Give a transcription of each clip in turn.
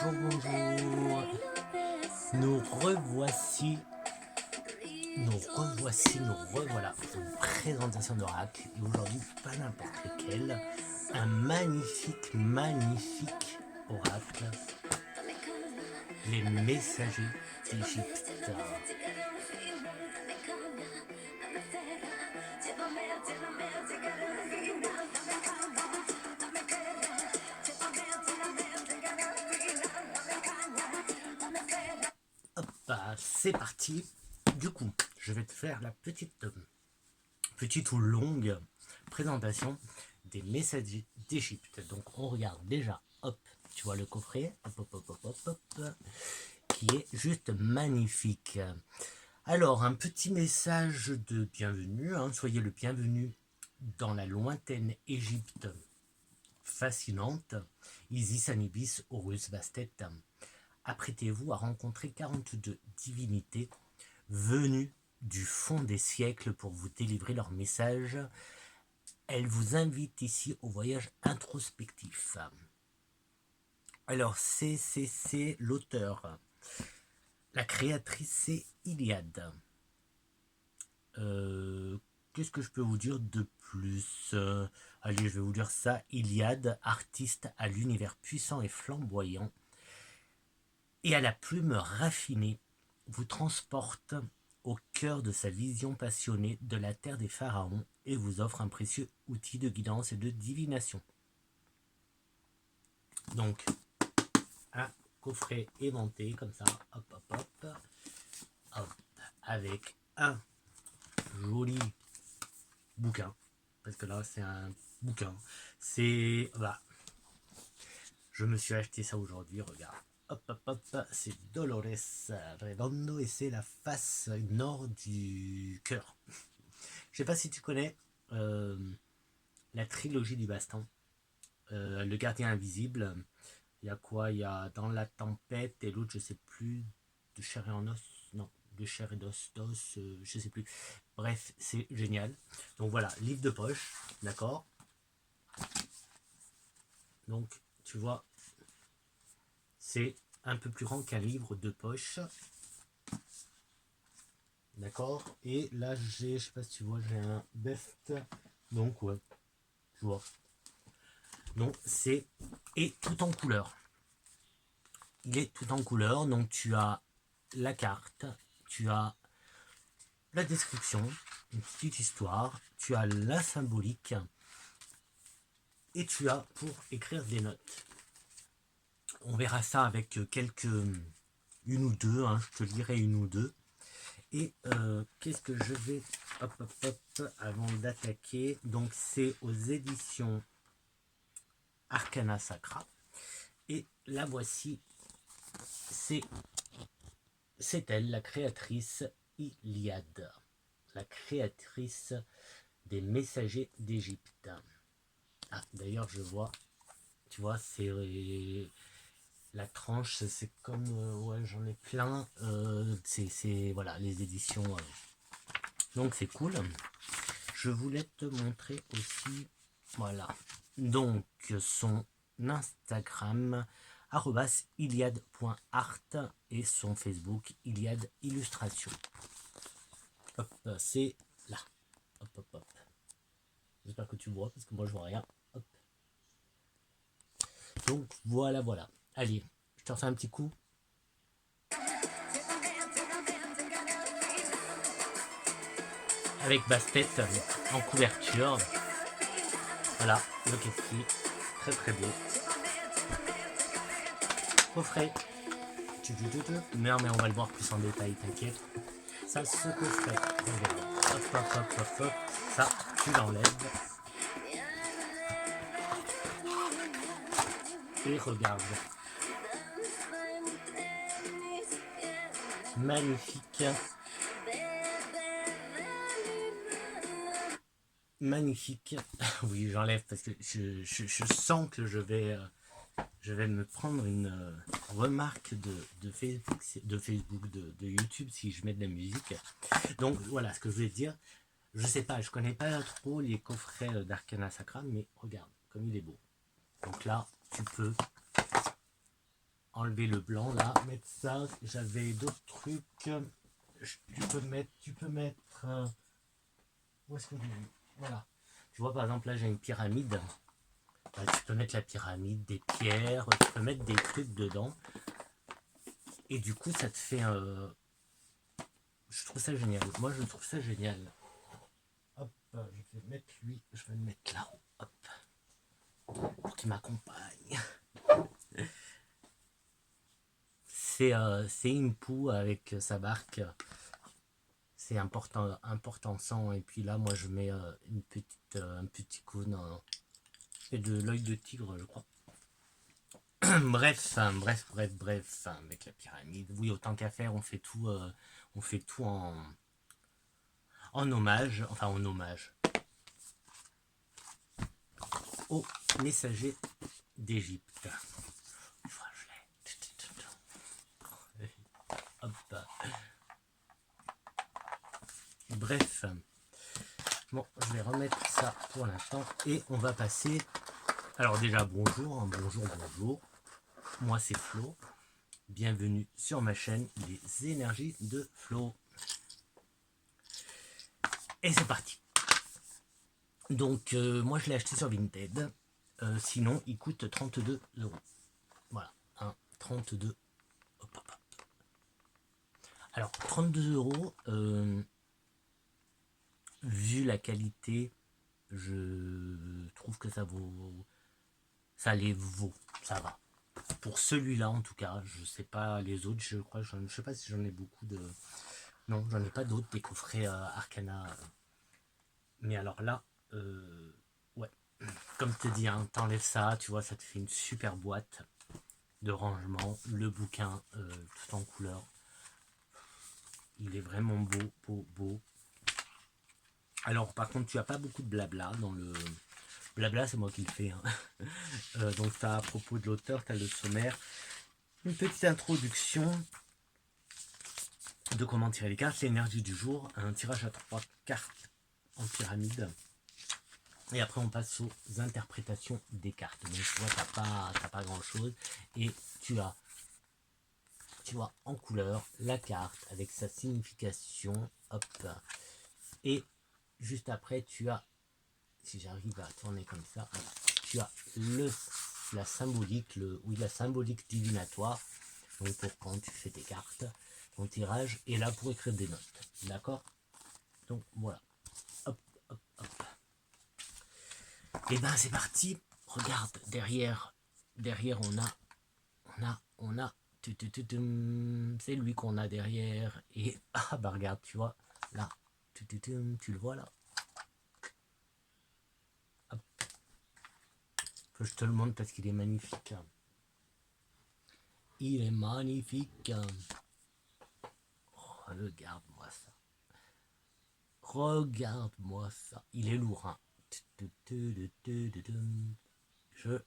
bonjour, bonjour. Nous revoici, nous revoilà pour une présentation d'oracle. Et aujourd'hui, pas n'importe lequel, un magnifique oracle. Les messagers d'Égypte. C'est parti. Du coup, je vais te faire la petite ou longue présentation des messagers d'Égypte. Donc on regarde déjà, hop, tu vois le coffret, hop, qui est juste magnifique. Alors, un petit message de bienvenue, soyez le bienvenu dans la lointaine Égypte fascinante, Isis, Anubis, Horus, Bastet. Apprêtez-vous à rencontrer 42 divinités venues du fond des siècles pour vous délivrer leur message. Elles vous invitent ici au voyage introspectif. Alors, c'est l'auteur. La créatrice, c'est Iliade. Qu'est-ce que je peux vous dire de plus? Allez, je vais vous dire ça. Iliade, artiste à l'univers puissant et flamboyant, et à la plume raffinée, vous transporte au cœur de sa vision passionnée de la terre des pharaons et vous offre un précieux outil de guidance et de divination. Donc, un coffret aimanté comme ça, hop, avec un joli bouquin, parce que là c'est un bouquin, c'est, voilà, je me suis acheté ça aujourd'hui, regarde. Hop, c'est Dolores Redondo et c'est la face nord du cœur. Je sais pas si tu connais la trilogie du baston, le gardien invisible. Il y a quoi? Il y a Dans la tempête et l'autre, je sais plus, de chair et en os, non, de chair et d'os, je sais plus. Bref, c'est génial. Donc voilà, livre de poche, d'accord. Donc tu vois, c'est un peu plus grand qu'un livre de poche. D'accord. Et là, je sais pas si tu vois, j'ai un best. Donc, ouais, tu vois. Donc, c'est. Et tout en couleur. Il est tout en couleur. Donc, tu as la carte, tu as la description, une petite histoire, tu as la symbolique et tu as pour écrire des notes. On verra ça avec une ou deux, je te lirai une ou deux. Et qu'est-ce que je vais, hop, avant d'attaquer, donc c'est aux éditions Arcana Sacra, et la voici, c'est elle, la créatrice Iliade, la créatrice des messagers d'Égypte. Ah, d'ailleurs je vois, tu vois, c'est la tranche, c'est comme, ouais, j'en ai plein, c'est voilà, les éditions, donc c'est cool. Je voulais te montrer aussi, voilà, donc son Instagram, @iliade.art, et son Facebook, Iliade Illustration. Hop, c'est là. Hop. J'espère que tu vois, parce que moi je vois rien. Hop. Donc voilà. Allez, je te refais un petit coup. Avec Bastet en couverture. Voilà, le keffi, très beau. Coffret. Mais on va le voir plus en détail, t'inquiète. Ça se coffret. Regarde. Hop. Ça, tu l'enlèves. Et regarde. Magnifique. Magnifique. Oui, j'enlève parce que je sens que je vais me prendre une remarque de Facebook, de YouTube si je mets de la musique. Donc voilà ce que je voulais dire. Je sais pas, je connais pas trop les coffrets d'Arcana Sacra, mais regarde comme il est beau. Donc là, tu peux enlever le blanc là, mettre ça. J'avais d'autres trucs. Tu peux mettre. Où est-ce que voilà. Tu vois, par exemple, là j'ai une pyramide. Tu peux mettre la pyramide, des pierres, tu peux mettre des trucs dedans. Et du coup, ça te fait. Je trouve ça génial. Moi, je trouve ça génial. Hop, je vais mettre lui. Je vais le mettre là. Hop. Pour qu'il m'accompagne. C'est Impu avec sa barque. C'est important sang. Et puis là, moi, je mets un petit cône et de l'œil de tigre, je crois. bref, avec la pyramide. Oui, autant qu'à faire, on fait tout en hommage. Enfin, en hommage aux messagers d'Égypte. Hop. Bref. Bon, je vais remettre ça pour l'instant et on va passer. Alors déjà bonjour, bonjour. Moi c'est Flo. Bienvenue sur ma chaîne Les Énergies de Flo. Et c'est parti. Donc moi je l'ai acheté sur Vinted. Sinon il coûte 32 €. Voilà, 32. Hop, hop, hop. Alors 32 €. Vu la qualité, je trouve que ça les vaut, ça va. Pour celui-là en tout cas, je sais pas les autres, je sais pas si j'en ai beaucoup de. Non, j'en ai pas d'autres, des coffrets Arcana. Mais alors là, ouais, comme je te dis, hein, t'enlèves ça, tu vois, ça te fait une super boîte de rangement, le bouquin tout en couleur. Il est vraiment beau. Alors par contre, tu as pas beaucoup de blabla dans le. Blabla, c'est moi qui le fais. Hein. Donc tu as à propos de l'auteur, tu as le sommaire, une petite introduction de comment tirer les cartes, l'énergie du jour, un tirage à 3 cartes en pyramide. Et après on passe aux interprétations des cartes. Donc tu vois, t'as pas grand chose. Et tu vois en couleur la carte avec sa signification. Hop. Et juste après tu as, si j'arrive à tourner comme ça, voilà, tu as la symbolique, la symbolique divinatoire. Donc pour quand tu fais tes cartes, ton tirage, et là pour écrire des notes. D'accord? Donc voilà. Hop. Et ben c'est parti. Regarde, derrière on a. C'est lui qu'on a derrière. Et bah regarde, tu vois, là, tu le vois là. Hop. Que je te le montre parce qu'il est magnifique. Il est magnifique. Oh, regarde-moi ça. Regarde-moi ça. Il est lourd, hein. Je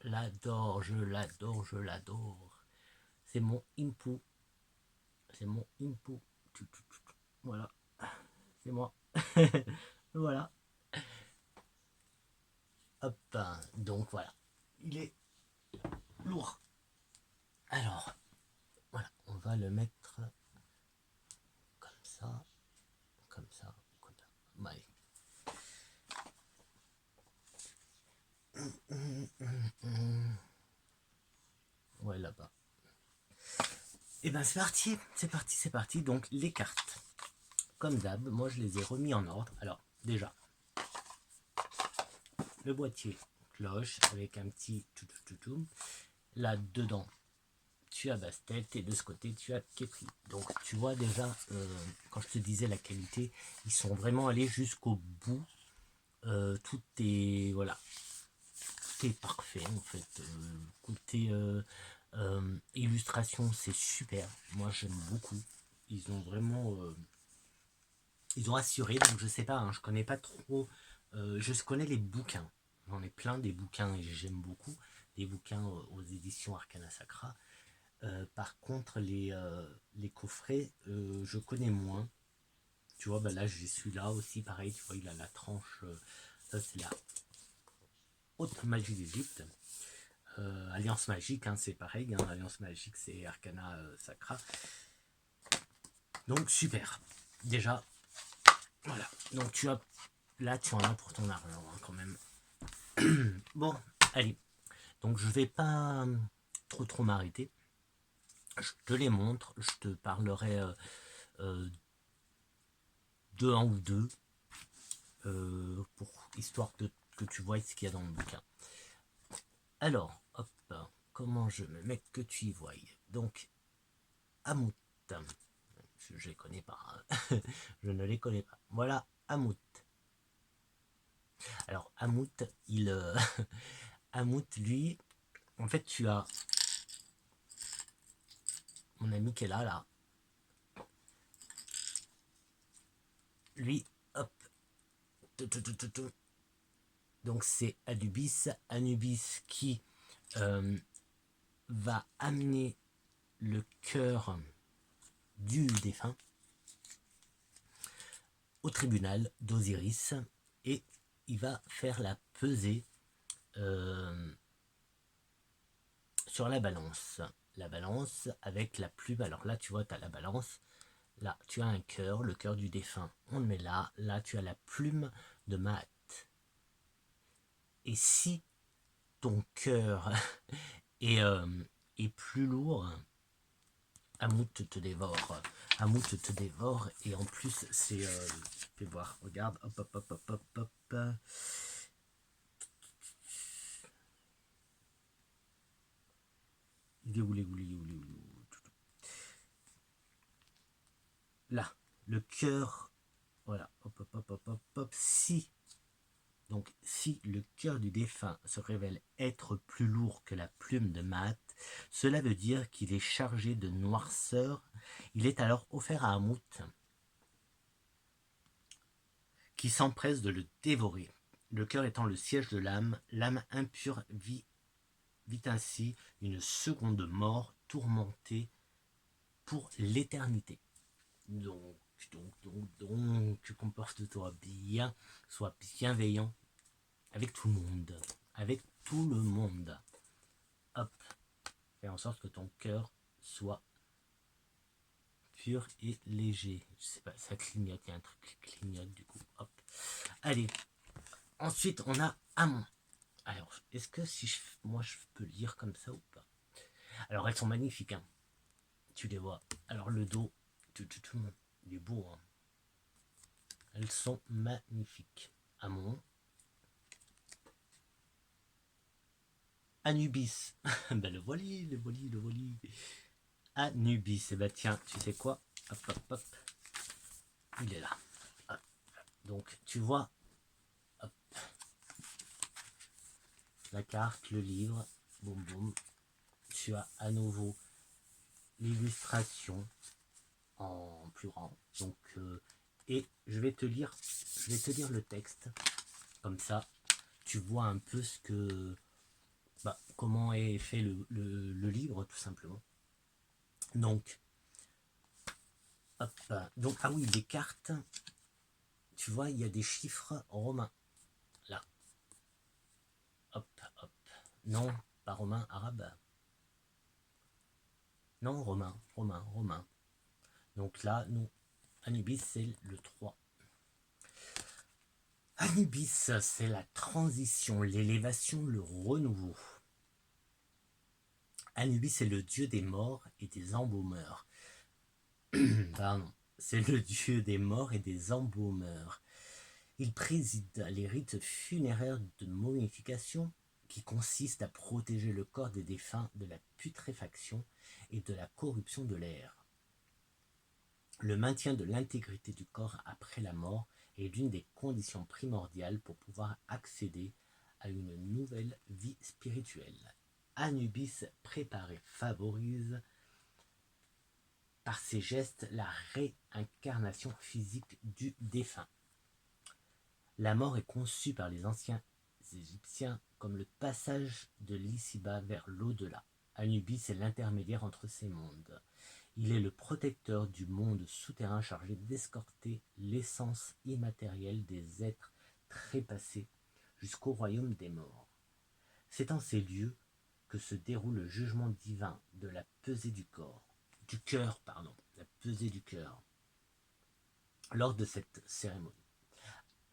l'adore. C'est mon Impu. Voilà. C'est moi. Voilà. Hop. Donc voilà. Il est lourd. Alors, voilà. On va le mettre comme ça. Allez. Ouais, là-bas. Et ben c'est parti. Donc les cartes, comme d'hab, moi je les ai remis en ordre. Alors déjà, le boîtier cloche avec un petit tout. Là dedans, tu as Bastet et de ce côté tu as Kepri. Donc tu vois déjà, quand je te disais la qualité, ils sont vraiment allés jusqu'au bout. Tout est voilà, tout est parfait en fait. Côté illustration, c'est super. Moi j'aime beaucoup. Ils ont vraiment ils ont assuré, donc je sais pas, hein, je connais pas trop, je connais les bouquins, j'en ai plein des bouquins et j'aime beaucoup, des bouquins aux éditions Arcana Sacra. Par contre les coffrets, je connais moins, tu vois, bah là j'ai celui-là aussi, pareil, tu vois, il a la tranche, ça c'est la haute magie d'Égypte. Alliance magique, hein, c'est pareil, hein, Alliance magique c'est Arcana Sacra. Donc super. Déjà, voilà. Donc tu as, là tu en as pour ton argent hein, quand même. Bon, allez. Donc je vais pas trop m'arrêter. Je te les montre, je te parlerai de un ou deux pour histoire que tu vois ce qu'il y a dans le bouquin. Alors, hop, comment je me mets que tu y voyes. Donc, Amout. Je les connais pas. Hein. Je ne les connais pas. Voilà, Amout. Alors, Amout, Amout, lui, en fait, tu as mon ami qui est là. Lui, hop. Donc, c'est Anubis. Anubis qui va amener le cœur du défunt au tribunal d'Osiris et il va faire la pesée sur la balance. La balance avec la plume. Alors là, tu vois, tu as la balance. Là, tu as un cœur, le cœur du défunt. On le met là. Là, tu as la plume de Maat. Et si ton cœur est plus lourd, Amout te dévore. Amout te dévore. Et en plus, c'est... fais voir, regarde. Hop, hop, hop, hop, hop, hop. Il est où, là, le cœur, voilà, hop, hop, hop, hop, hop, hop, si, donc, si le cœur du défunt se révèle être plus lourd que la plume de Maat, cela veut dire qu'il est chargé de noirceur. Il est alors offert à Amout, qui s'empresse de le dévorer. Le cœur étant le siège de l'âme impure vit ainsi une seconde mort tourmentée pour l'éternité. Donc, comporte-toi bien, sois bienveillant avec tout le monde. Avec tout le monde. Hop. Fais en sorte que ton cœur soit pur et léger. Je sais pas, ça clignote, il y a un truc qui clignote du coup. Hop. Allez. Ensuite, on a Amon. Alors, est-ce que si moi je peux lire comme ça ou pas? Alors, elles sont magnifiques. Hein. Tu les vois. Alors, le dos, il est beau. Hein. Elles sont magnifiques. Amon. Anubis. Ben le voili. Anubis. Et ben tiens, tu sais quoi? Hop, hop, hop. Il est là. Hop. Donc, tu vois, hop. La carte, le livre, boum boum. Tu as à nouveau l'illustration en plus grand. Donc, et je vais te lire le texte. Comme ça, tu vois un peu ce que, comment est fait le livre, tout simplement. Donc, hop, donc, ah oui, les cartes, tu vois, il y a des chiffres romains. Là. Hop, hop. Non, pas romain, arabe. Non, romain. Donc là, nous, Anubis, c'est le 3. Anubis, c'est la transition, l'élévation, le renouveau. Anubis est le dieu des morts et des embaumeurs. Pardon. C'est le dieu des morts et des embaumeurs. Il préside les rites funéraires de momification qui consistent à protéger le corps des défunts de la putréfaction et de la corruption de l'air. Le maintien de l'intégrité du corps après la mort est l'une des conditions primordiales pour pouvoir accéder à une nouvelle vie spirituelle. Anubis prépare et favorise par ses gestes la réincarnation physique du défunt. La mort est conçue par les anciens Égyptiens comme le passage de l'ici-bas vers l'au-delà. Anubis est l'intermédiaire entre ces mondes. Il est le protecteur du monde souterrain chargé d'escorter l'essence immatérielle des êtres trépassés jusqu'au royaume des morts. C'est en ces lieux que se déroule le jugement divin de la pesée du cœur, la pesée du cœur. Lors de cette cérémonie,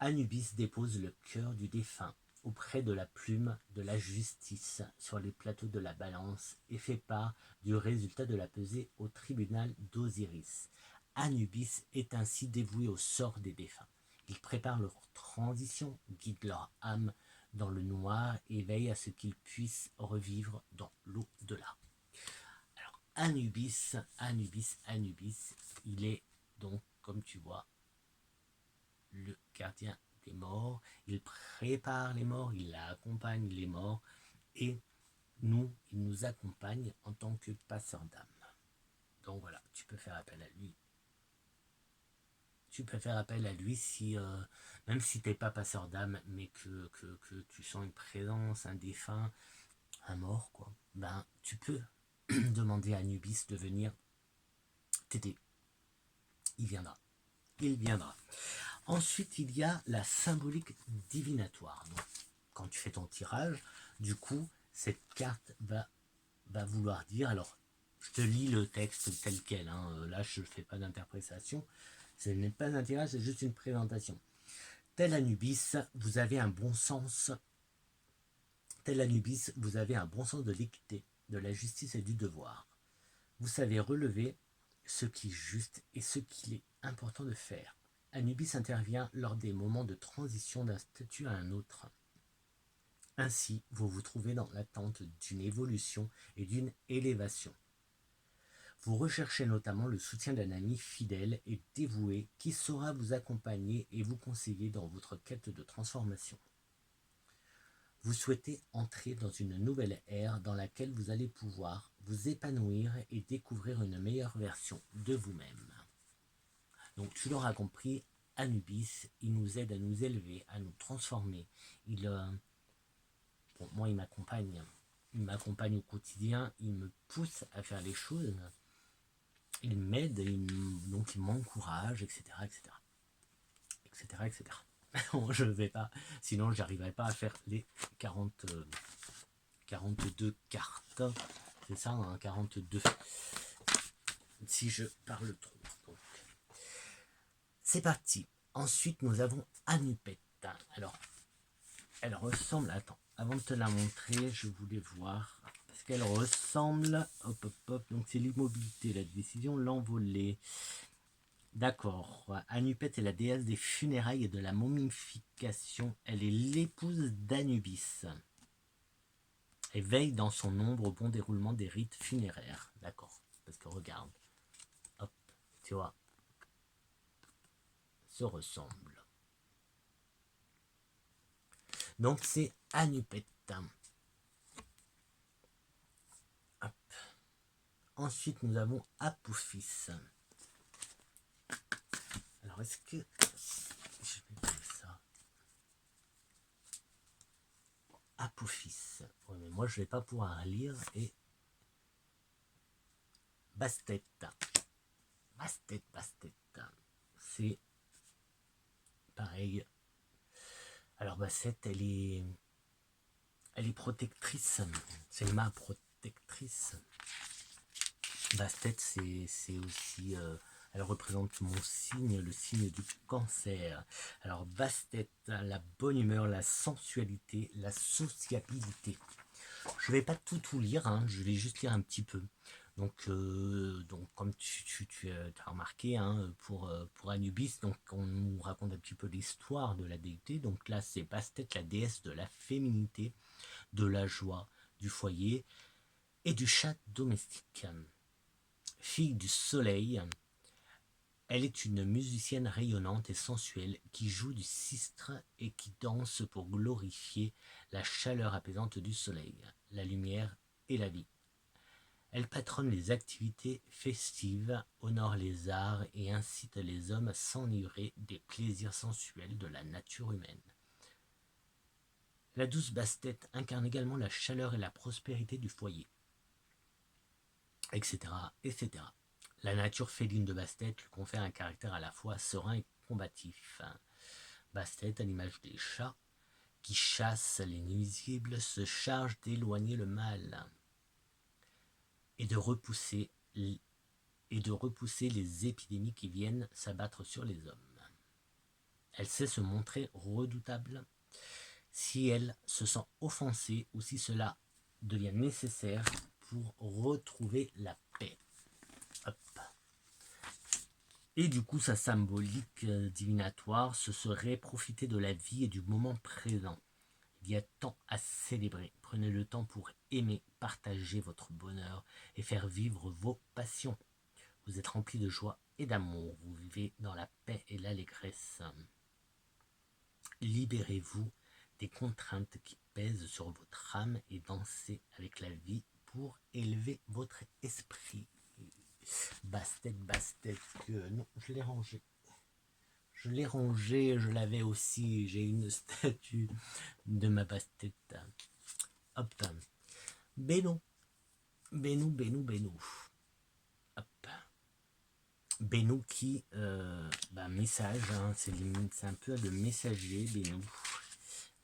Anubis dépose le cœur du défunt auprès de la plume de la justice sur les plateaux de la balance et fait part du résultat de la pesée au tribunal d'Osiris. Anubis est ainsi dévoué au sort des défunts. Il prépare leur transition, guide leur âme dans le noir et veille à ce qu'ils puissent revivre dans l'au-delà. Alors Anubis, il est donc, comme tu vois, le gardien des morts, il prépare les morts, il accompagne les morts, et il nous accompagne en tant que passeur d'âme. Donc voilà, tu peux faire appel à lui. Tu peux faire appel à lui si, même si tu n'es pas passeur d'âme, mais que tu sens une présence, un défunt, un mort, quoi, ben tu peux demander à Anubis de venir t'aider. Il viendra. Ensuite, il y a la symbolique divinatoire. Donc, quand tu fais ton tirage, du coup, cette carte va vouloir dire, alors, je te lis le texte tel quel, hein, là, je ne fais pas d'interprétation, ce n'est pas un tirage, c'est juste une présentation. Tel Anubis, vous avez un bon sens. Tel Anubis, vous avez un bon sens de l'équité, de la justice et du devoir. Vous savez relever ce qui est juste et ce qu'il est important de faire. Anubis intervient lors des moments de transition d'un statut à un autre. Ainsi, vous vous trouvez dans l'attente d'une évolution et d'une élévation. Vous recherchez notamment le soutien d'un ami fidèle et dévoué qui saura vous accompagner et vous conseiller dans votre quête de transformation. Vous souhaitez entrer dans une nouvelle ère dans laquelle vous allez pouvoir vous épanouir et découvrir une meilleure version de vous-même. Donc tu l'auras compris, Anubis, il nous aide à nous élever, à nous transformer. Moi, il m'accompagne au quotidien, il me pousse à faire les choses, il m'aide, donc il m'encourage, etc. Je ne vais pas, sinon j'arriverai pas à faire les 42 cartes. C'est ça, hein, 42. Si je parle trop. Donc. C'est parti. Ensuite, nous avons Anupet. Alors, elle ressemble... Attends, avant de te la montrer, je voulais voir... Parce qu'elle ressemble... Hop. Donc, c'est l'immobilité, la décision, l'envolée. D'accord. Anupet est la déesse des funérailles et de la momification. Elle est l'épouse d'Anubis. Et veille dans son ombre au bon déroulement des rites funéraires. D'accord. Parce que regarde. Hop. Tu vois. Se ressemblent. Donc c'est Anupet. Hop. Ensuite nous avons Apophis. Alors est-ce que je vais faire ça? Apophis. Oui, mais moi je vais pas pouvoir lire. Et Bastet. C'est pareil. Alors Bastet, elle est protectrice. C'est ma protectrice. Bastet, c'est aussi... elle représente mon signe, le signe du cancer. Alors Bastet, la bonne humeur, la sensualité, la sociabilité. Je ne vais pas tout lire, hein, je vais juste lire un petit peu. Donc comme tu as remarqué, hein, pour Anubis, donc on nous raconte un petit peu l'histoire de la déité. Donc là, c'est Bastet, la déesse de la féminité, de la joie, du foyer et du chat domestique. Fille du soleil, elle est une musicienne rayonnante et sensuelle qui joue du sistre et qui danse pour glorifier la chaleur apaisante du soleil, la lumière et la vie. Elle patronne les activités festives, honore les arts et incite les hommes à s'enivrer des plaisirs sensuels de la nature humaine. La douce Bastet incarne également la chaleur et la prospérité du foyer, etc. La nature féline de Bastet lui confère un caractère à la fois serein et combatif. Bastet, à l'image des chats qui chassent les nuisibles, se charge d'éloigner le mal. et de repousser les épidémies qui viennent s'abattre sur les hommes. Elle sait se montrer redoutable si elle se sent offensée ou si cela devient nécessaire pour retrouver la paix. Hop. Et du coup, sa symbolique divinatoire, ce serait profiter de la vie et du moment présent. Il y a tant à célébrer. Prenez le temps pour aimer, partager votre bonheur et faire vivre vos passions. Vous êtes rempli de joie et d'amour. Vous vivez dans la paix et l'allégresse. Libérez-vous des contraintes qui pèsent sur votre âme et dansez avec la vie pour élever votre esprit. Bastet, non, je l'ai rangé. Je l'avais aussi. J'ai une statue de ma Bastet. Hop. Bénou. Hop. Bénou qui, message, hein, c'est un peu le messager, Bénou.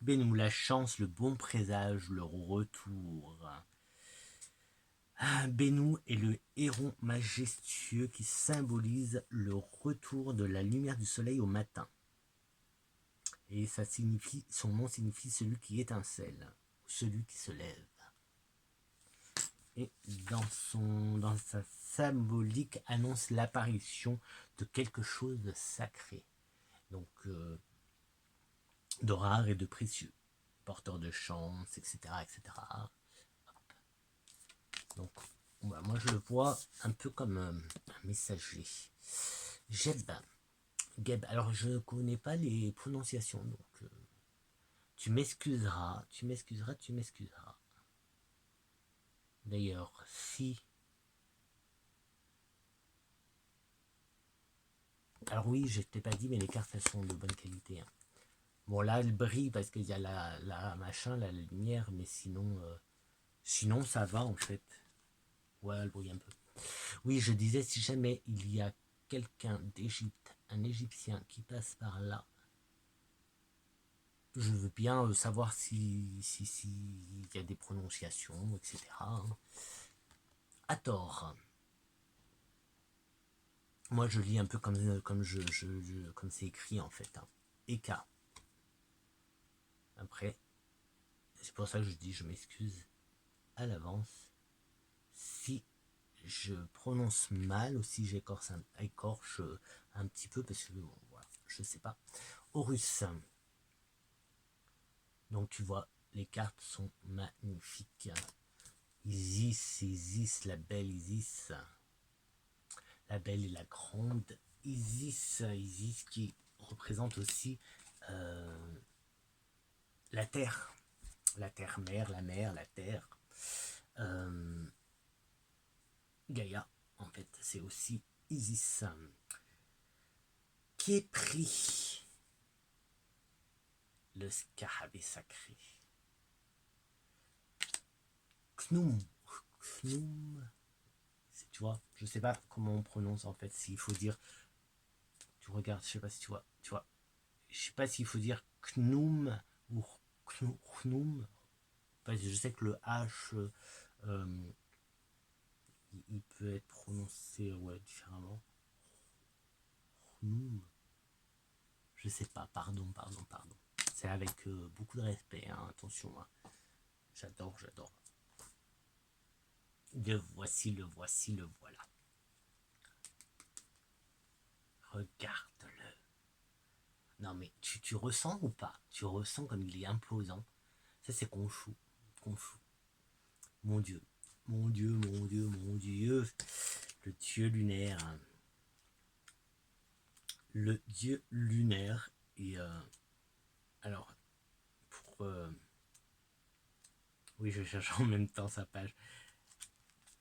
Bénou, la chance, le bon présage, le retour. Bénou est le héron majestueux qui symbolise le retour de la lumière du soleil au matin. Et son nom signifie celui qui étincelle, celui qui se lève. Et dans sa symbolique annonce l'apparition de quelque chose de sacré, donc de rare et de précieux, porteur de chance, etc. Donc moi je le vois un peu comme un messager. Geb, alors je ne connais pas les prononciations, donc tu m'excuseras. D'ailleurs, si... Alors oui, je t'ai pas dit, mais les cartes, elles sont de bonne qualité. Hein. Bon, là, elles brillent parce qu'il y a la lumière, mais sinon, ça va, en fait. Ouais, elle brille un peu. Oui, je disais, si jamais il y a quelqu'un d'Égypte, un Égyptien qui passe par là, je veux bien savoir si y a des prononciations, etc. Hein. Hathor. Moi, je lis un peu comme c'est écrit, en fait. Hein. Eka. Après, c'est pour ça que je dis, je m'excuse à l'avance si je prononce mal ou si j'écorche un petit peu, parce que bon, voilà, je sais pas. Horus. Donc tu vois, les cartes sont magnifiques. Isis, la belle Isis. La belle et la grande Isis qui représente aussi la terre mère, la mer, la terre. Gaïa, en fait, c'est aussi Isis. Qui est pris le scarabée sacré. Khnum. Tu vois, je sais pas comment on prononce en fait, s'il faut dire. Tu regardes, je sais pas si tu vois. Je sais pas s'il faut dire Knum ou Knum. Je sais que le H, il peut être prononcé différemment. Knum. Je sais pas, pardon. C'est avec beaucoup de respect, hein, attention. Hein. J'adore. Le voici, le voilà. Regarde-le. Non mais tu ressens ou pas? Tu ressens comme il est imposant. Ça c'est Khonshu. Mon Dieu. Le dieu lunaire. Le dieu lunaire. Et alors, oui, je cherche en même temps sa page.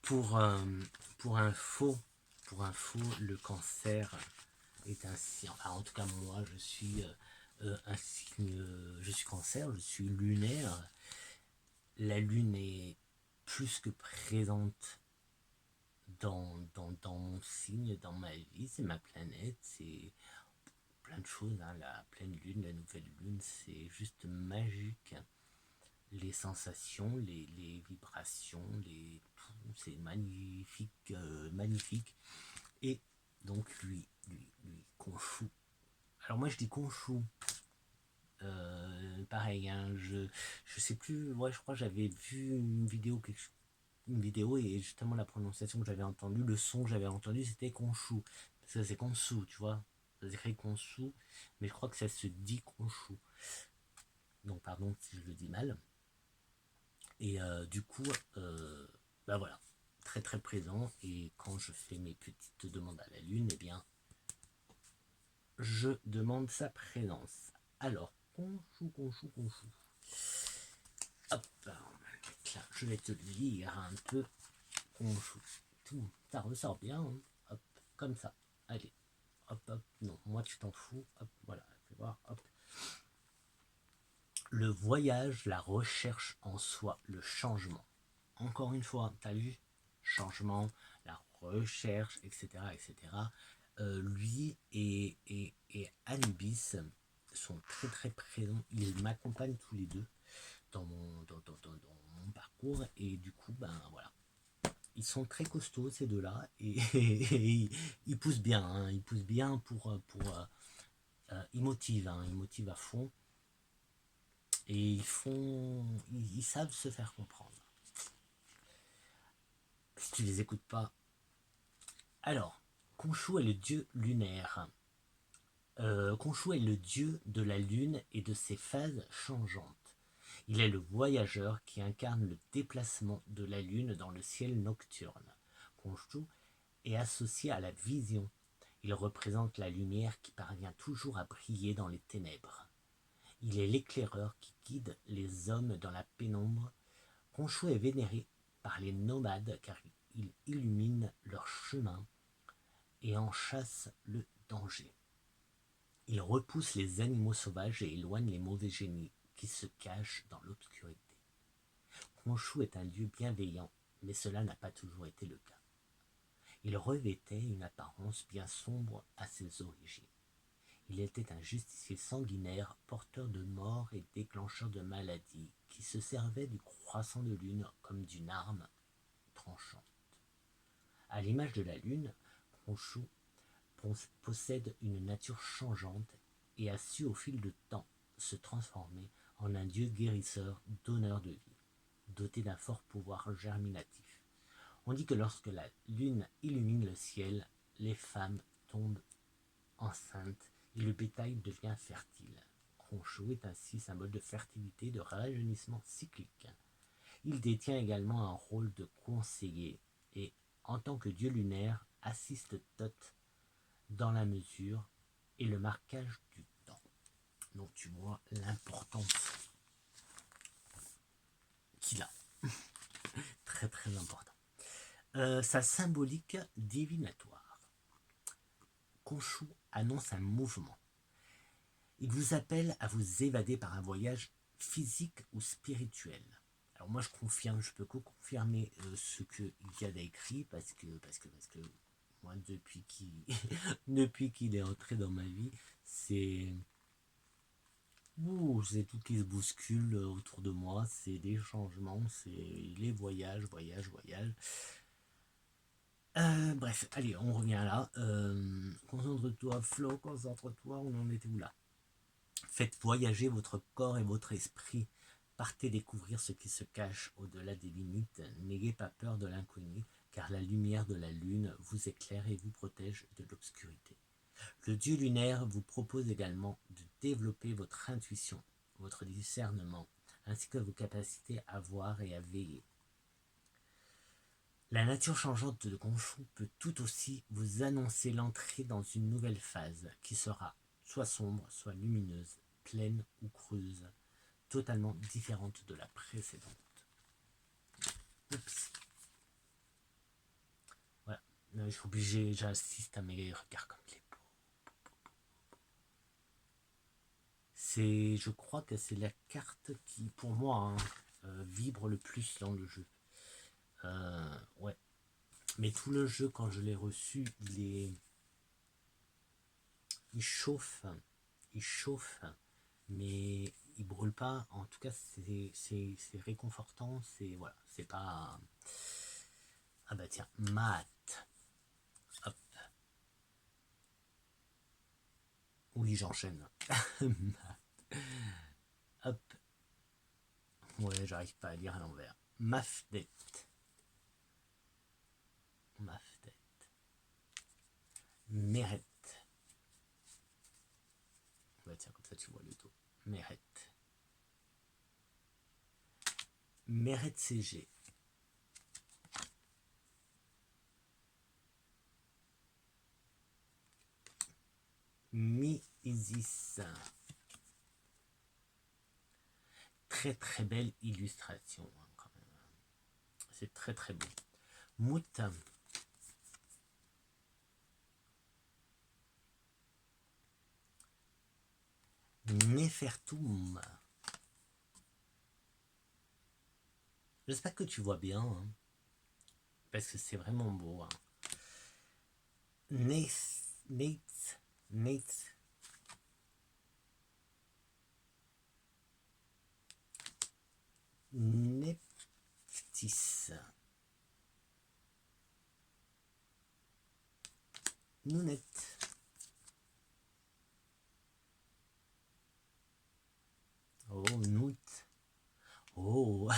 Pour info, le cancer est un signe. Enfin, en tout cas, moi, je suis un signe. Je suis cancer, je suis lunaire. La lune est plus que présente dans mon signe, dans ma vie. C'est ma planète, c'est plein de choses. Hein. La pleine lune, la nouvelle lune, c'est juste magique. les sensations, les vibrations, tout, c'est magnifique, magnifique. Et donc lui, Khonshu. Alors moi je dis Khonshu. Pareil, hein, je sais plus, ouais, je crois que j'avais vu une vidéo et justement la prononciation que j'avais entendue, le son que j'avais entendu, c'était Khonshu. Parce que c'est Khonshu, tu vois. Ça s'écrit Khonshu, mais je crois que ça se dit Khonshu. Donc pardon si je le dis mal. Et du coup, bah voilà, très très présent. Et quand je fais mes petites demandes à la lune, eh bien, je demande sa présence. Alors, Khonshu. Hop, là, je vais te lire un peu Khonshu. Tout, ça ressort bien, hein. Hop, comme ça. Allez, hop, non, moi tu t'en fous. Hop, voilà, fais voir, hop. Le voyage, la recherche en soi, le changement. Encore une fois, tu as vu, changement, la recherche, etc. etc. Lui et Anubis sont très très présents. Ils m'accompagnent tous les deux dans dans mon parcours. Et du coup, ben voilà. Ils sont très costauds ces deux-là. Et ils poussent bien. Hein, ils poussent bien ils motivent. Hein, ils motivent à fond. Et ils savent se faire comprendre. Si tu les écoutes pas. Alors, Khonshu est le dieu lunaire. Khonshu est le dieu de la lune et de ses phases changeantes. Il est le voyageur qui incarne le déplacement de la lune dans le ciel nocturne. Khonshu est associé à la vision. Il représente la lumière qui parvient toujours à briller dans les ténèbres. Il est l'éclaireur qui guide les hommes dans la pénombre. Khonshu est vénéré par les nomades car il illumine leur chemin et en chasse le danger. Il repousse les animaux sauvages et éloigne les mauvais génies qui se cachent dans l'obscurité. Khonshu est un dieu bienveillant, mais cela n'a pas toujours été le cas. Il revêtait une apparence bien sombre à ses origines. Il était un justicier sanguinaire, porteur de mort et déclencheur de maladies, qui se servait du croissant de lune comme d'une arme tranchante. À l'image de la lune, Khonshu possède une nature changeante et a su au fil du temps se transformer en un dieu guérisseur, donneur de vie, doté d'un fort pouvoir germinatif. On dit que lorsque la lune illumine le ciel, les femmes tombent enceintes et le bétail devient fertile. Khonshu est ainsi symbole de fertilité, de rajeunissement cyclique. Il détient également un rôle de conseiller et, en tant que dieu lunaire, assiste Thoth dans la mesure et le marquage du temps. Donc tu vois l'importance qu'il a. Très très important. Sa symbolique divinatoire. Khonshu annonce un mouvement. Il vous appelle à vous évader par un voyage physique ou spirituel. Alors moi je confirme, je peux que confirmer ce qu'il y a d'écrit parce que moi depuis qu'il est entré dans ma vie, c'est tout qui se bouscule autour de moi, c'est des changements, c'est les voyages. Bref, allez, on revient là. Concentre-toi, Flo, concentre-toi, on en était où là? Faites voyager votre corps et votre esprit. Partez découvrir ce qui se cache au-delà des limites. N'ayez pas peur de l'inconnu, car la lumière de la lune vous éclaire et vous protège de l'obscurité. Le dieu lunaire vous propose également de développer votre intuition, votre discernement, ainsi que vos capacités à voir et à veiller. La nature changeante de Khonshu peut tout aussi vous annoncer l'entrée dans une nouvelle phase qui sera soit sombre, soit lumineuse, pleine ou creuse, totalement différente de la précédente. Oups. Voilà, je suis obligé, j'assiste à mes regards comme les peaux. Je crois que c'est la carte qui, pour moi, vibre le plus dans le jeu. Ouais. Mais tout le jeu, quand je l'ai reçu, il chauffe, mais il brûle pas. En tout cas, c'est réconfortant. C'est voilà, c'est pas. Ah bah tiens, mat. Hop. Oui, j'enchaîne. Hop. Ouais, j'arrive pas à lire à l'envers. Mafdet. Mafdet. Meret. Bah tiens, comme ça tu vois le dos. Meret. Meret CG. Mi-Isis. Très très belle illustration, hein, quand même. C'est très très beau. Mout. Nefertum. J'espère que tu vois bien, hein, parce que c'est vraiment beau. Hein. Nates. Neftis. Nounette. Oh, Nout. Oh.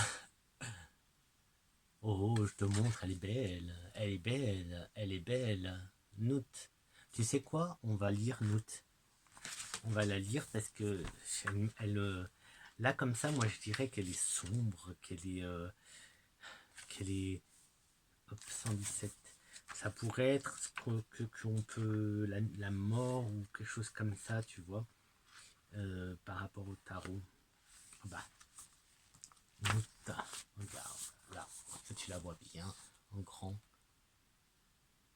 Oh, je te montre, elle est belle. Elle est belle. Elle est belle. Nout. Tu sais quoi? On va lire Nout. On va la lire parce que là, comme ça, moi, je dirais qu'elle est sombre, qu'elle est, hop, 117. Ça pourrait être qu'on peut la mort ou quelque chose comme ça, tu vois, par rapport au tarot. Bah, regarde, là, ça tu la vois bien, en grand.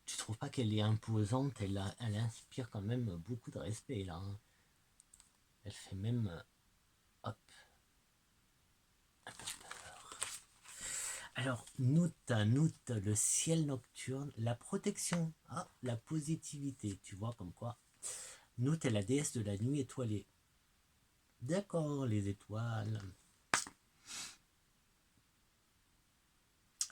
Tu trouves pas qu'elle est imposante? Elle inspire quand même beaucoup de respect, là. Hein. Elle fait même, hop, un peu peur. Alors, Nout, le ciel nocturne, la protection, ah, la positivité, tu vois, comme quoi. Nout est la déesse de la nuit étoilée. D'accord, les étoiles.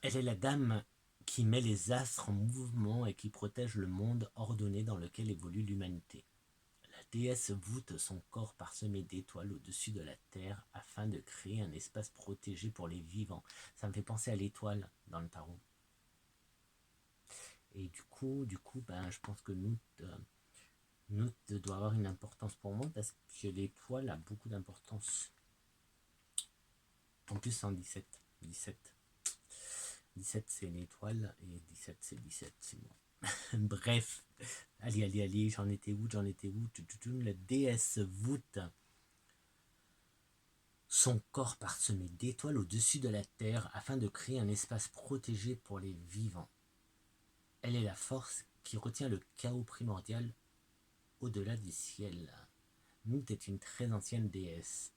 Elle est la dame qui met les astres en mouvement et qui protège le monde ordonné dans lequel évolue l'humanité. La déesse voûte son corps parsemé d'étoiles au-dessus de la terre afin de créer un espace protégé pour les vivants. Ça me fait penser à l'étoile dans le tarot. Et du coup, ben, je pense que Nout doit avoir une importance pour moi parce que l'étoile a beaucoup d'importance. En plus, c'est en 17. 17 c'est une étoile et 17 c'est 17, c'est moi. Bref, allez, j'en étais où? La déesse voûte son corps parsemé d'étoiles au-dessus de la terre afin de créer un espace protégé pour les vivants. Elle est la force qui retient le chaos primordial au-delà du ciel. Nout est une très ancienne déesse.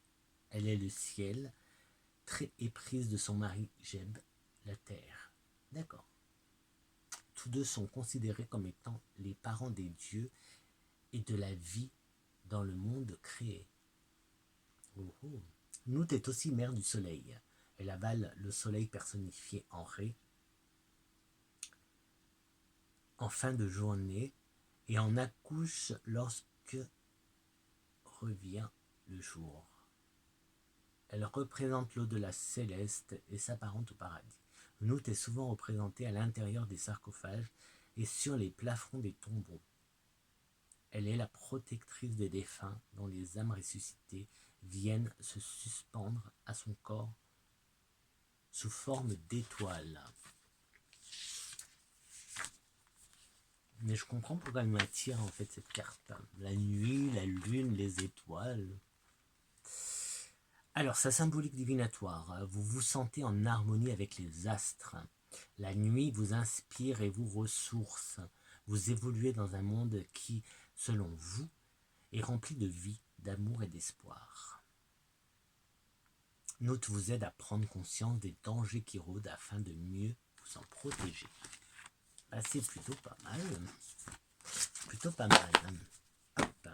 Elle est le ciel, très éprise de son mari Geb, la terre. D'accord. Tous deux sont considérés comme étant les parents des dieux et de la vie dans le monde créé. Oh oh. Nout est aussi mère du soleil. Elle avale le soleil personnifié en Ré en fin de journée et en accouche lorsque revient le jour. Elle représente l'au-delà céleste et s'apparente au paradis. Nout est souvent représentée à l'intérieur des sarcophages et sur les plafonds des tombeaux. Elle est la protectrice des défunts dont les âmes ressuscitées viennent se suspendre à son corps sous forme d'étoiles. Mais je comprends pourquoi elle m'attire en fait cette carte. La nuit, la lune, les étoiles. Alors, sa symbolique divinatoire, vous vous sentez en harmonie avec les astres. La nuit vous inspire et vous ressource. Vous évoluez dans un monde qui, selon vous, est rempli de vie, d'amour et d'espoir. Nout vous aide à prendre conscience des dangers qui rôdent afin de mieux vous en protéger. Bah, c'est plutôt pas mal. Plutôt pas mal. Hop.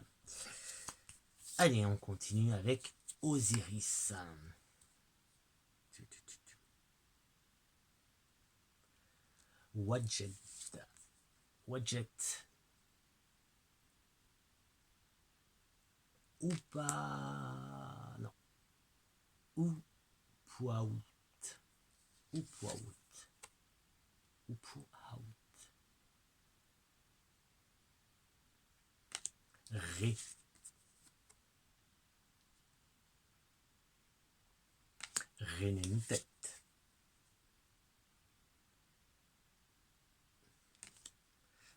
Allez, on continue avec Osiris. Wadjet. Wadjet. Oupa. Non. Oupoaout. Oupoaout. Oupoaout. Ré. Rénéntet.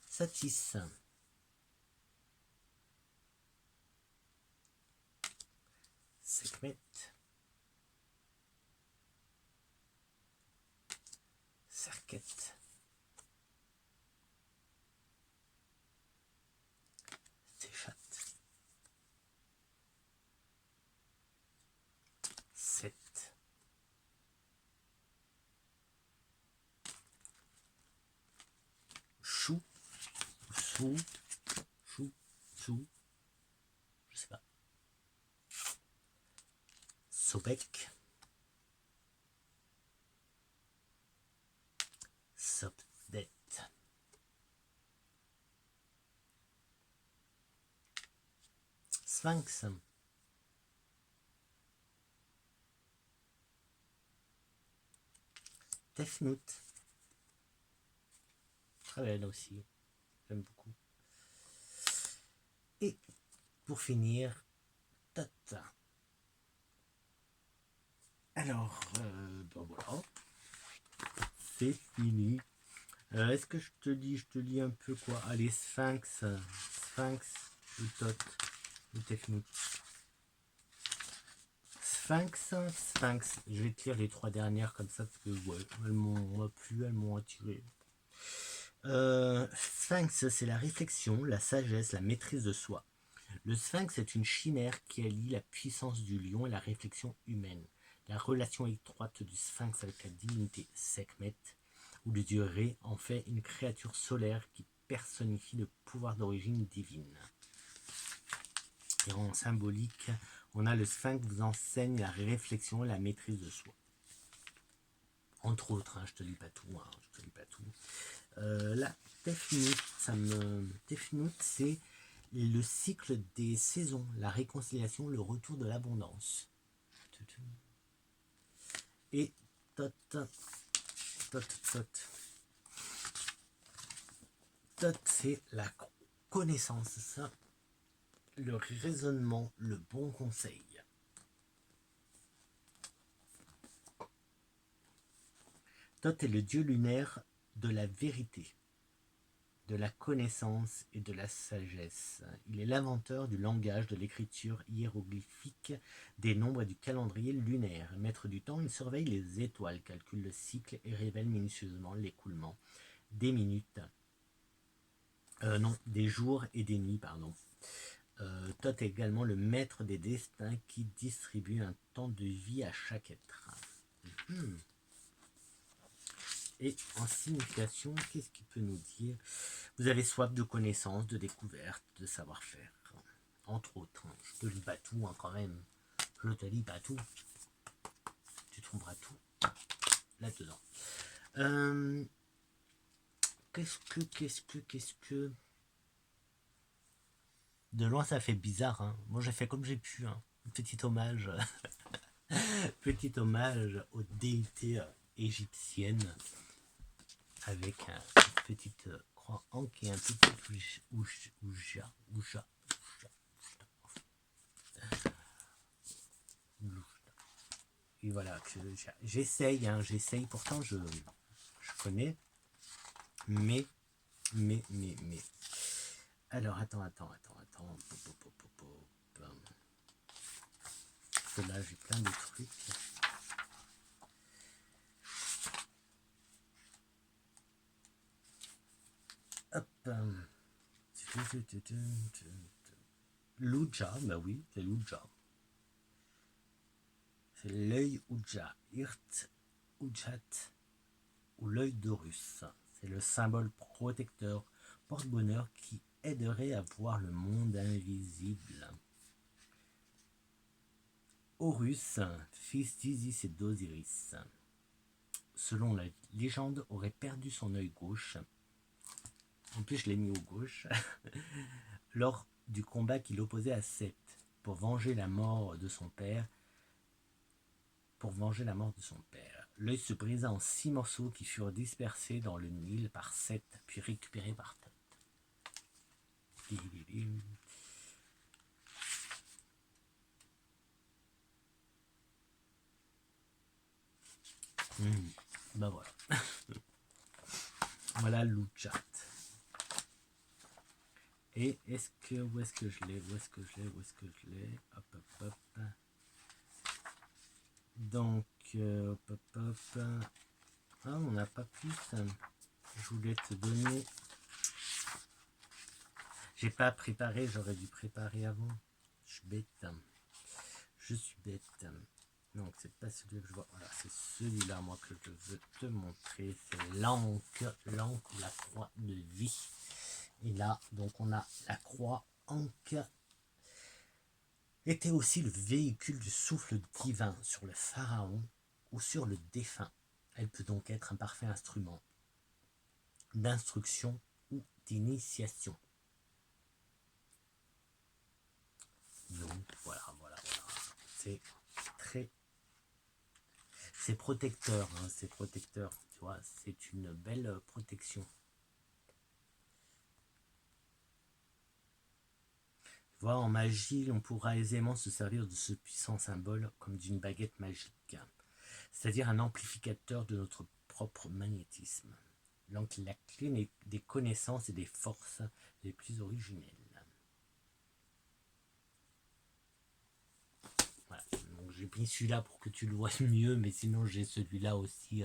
Satis. Sekhmet. Serket. Séchat. Sept. Chou. Chou. Chou. Chou. Je sais pas. Sobek. Sopdet. Sphinx. Tefnout. Très belle aussi. J'aime beaucoup. Et pour finir, Tata. Alors, ben voilà. C'est fini. Est-ce que je te lis un peu quoi? Allez, Sphinx. Sphinx ou Tot ou Tefnout. Sphinx. Je vais te lire les trois dernières comme ça parce que ouais, elles m'ont plu, elles m'ont attiré. Sphinx, c'est la réflexion, la sagesse, la maîtrise de soi. Le Sphinx est une chimère qui allie la puissance du lion et la réflexion humaine. La relation étroite du Sphinx avec la divinité Sekhmet ou le dieu Ré en fait une créature solaire qui personnifie le pouvoir d'origine divine. Et en symbolique, on a le Sphinx vous enseigne la réflexion et la maîtrise de soi. Entre autres, je te lis pas tout. La Tefnout, c'est le cycle des saisons, la réconciliation, le retour de l'abondance. Et Tot, c'est la connaissance, ça, le raisonnement, le bon conseil. Tot est le dieu lunaire de la vérité, de la connaissance et de la sagesse. Il est l'inventeur du langage, de l'écriture hiéroglyphique, des nombres et du calendrier lunaire. Maître du temps, il surveille les étoiles, calcule le cycle et révèle minutieusement l'écoulement des minutes. Des jours et des nuits, pardon. Tot est également le maître des destins qui distribue un temps de vie à chaque être. Et en signification, qu'est-ce qu'il peut nous dire? Vous avez soif de connaissances, de découvertes, de savoir-faire. Entre autres, je te lis pas tout quand même. Je te lis pas tout. Tu trouveras tout là-dedans. Qu'est-ce que... De loin, ça fait bizarre. Moi, j'ai fait comme j'ai pu. Petit hommage. Petit hommage aux déités égyptiennes. Avec une petite croix ankh et un petit ouja. Et voilà, j'essaye, pourtant je connais, mais. Alors, attends. Parce que là, j'ai plein de trucs. Hop. L'Ouja, bah oui, c'est l'Ouja. C'est l'œil Ouja, Irt Oujat, ou l'œil d'Horus. C'est le symbole protecteur, porte-bonheur qui aiderait à voir le monde invisible. Horus, fils d'Isis et d'Osiris, selon la légende, aurait perdu son œil gauche. En plus, je l'ai mis au gauche. Lors du combat qu'il opposait à Seth pour venger la mort de son père. L'œil se brisa en 6 morceaux qui furent dispersés dans le Nil par Seth, puis récupérés par Thoth. Ben voilà. Voilà Luchat. Et où est-ce que je l'ai Hop, hop, hop. Donc, hop, hop, hop. Ah, on n'a pas plus. Je voulais te donner. J'ai pas préparé, j'aurais dû préparer avant. Je suis bête. Donc, c'est pas celui que je vois. Voilà, c'est celui-là, moi, que je veux te montrer. C'est l'anque ou la croix de vie. Et là, donc, on a la croix anque. Était aussi le véhicule du souffle divin sur le pharaon ou sur le défunt. Elle peut donc être un parfait instrument d'instruction ou d'initiation. Donc voilà. C'est protecteur, tu vois, c'est une belle protection. Tu vois, en magie, on pourra aisément se servir de ce puissant symbole comme d'une baguette magique, c'est-à-dire un amplificateur de notre propre magnétisme. Donc la clé des connaissances et des forces les plus originelles. Voilà. Donc j'ai pris celui-là pour que tu le vois mieux, mais sinon j'ai celui-là aussi.